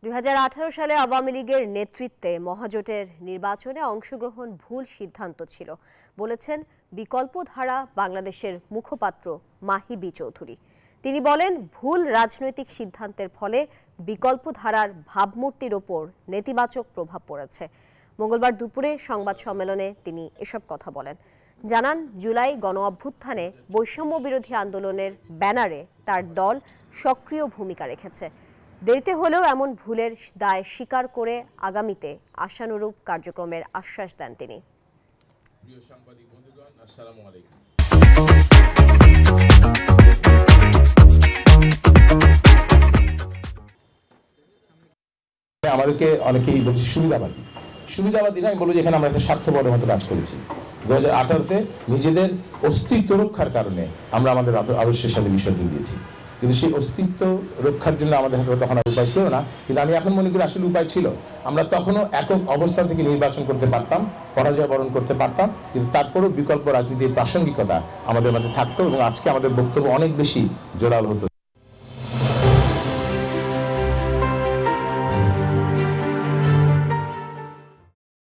2018 সালে আওয়ামী লীগের নেতৃত্বে মহাজোটের নির্বাচনে অংশগ্রহণ ভুল সিদ্ধান্ত ছিল বলেছেন বিকল্পধারা বাংলাদেশের মুখপাত্র মাহি চৌধুরী। তিনি বলেন, ভুল রাজনৈতিক সিদ্ধান্তের ফলে বিকল্পধারার ভাবমূর্তির ওপর নেতিবাচক প্রভাব পড়েছে। মঙ্গলবার দুপুরে সংবাদ সম্মেলনে তিনি এসব কথা বলেন। জানান, জুলাই গণ অভ্যুত্থানে বৈষম্য বিরোধী আন্দোলনের ব্যানারে তার দল সক্রিয় ভূমিকা রেখেছে। দেরিতে হলেও এমন ভুলের দায় স্বীকার করে আগামীতে আশানুরূপ কার্যক্রমের আশ্বাস দেন তিনি। প্রিয় সাংবাদিক বন্ধুগণ, আসসালামু আলাইকুম। আমাদেরকে অনেকেই বলছে সুবিধাবাদী না, আমি বলবো যে এখানে আমরা একটা স্বার্থপরের মতো কাজ করেছি। 2018-তে নিজেদের অস্তিত্ব রক্ষার কারণে আমরা আমাদের আদর্শের সাথে বিসর্জন দিয়েছি, কিন্তু সেই অস্তিত্ব রক্ষার জন্য আমাদের হাতে তখন আর উপায় ছিল না। কিন্তু আমি এখন মনে করি আসলে উপায় ছিল। আমরা তখনও একক অবস্থান থেকে নির্বাচন করতে পারতাম, পরাজয় বরণ করতে পারতাম, কিন্তু তারপরও বিকল্প রাজনীতির প্রাসঙ্গিকতা আমাদের মাঝে থাকতো এবং আজকে আমাদের বক্তব্য অনেক বেশি জোরালো হতো।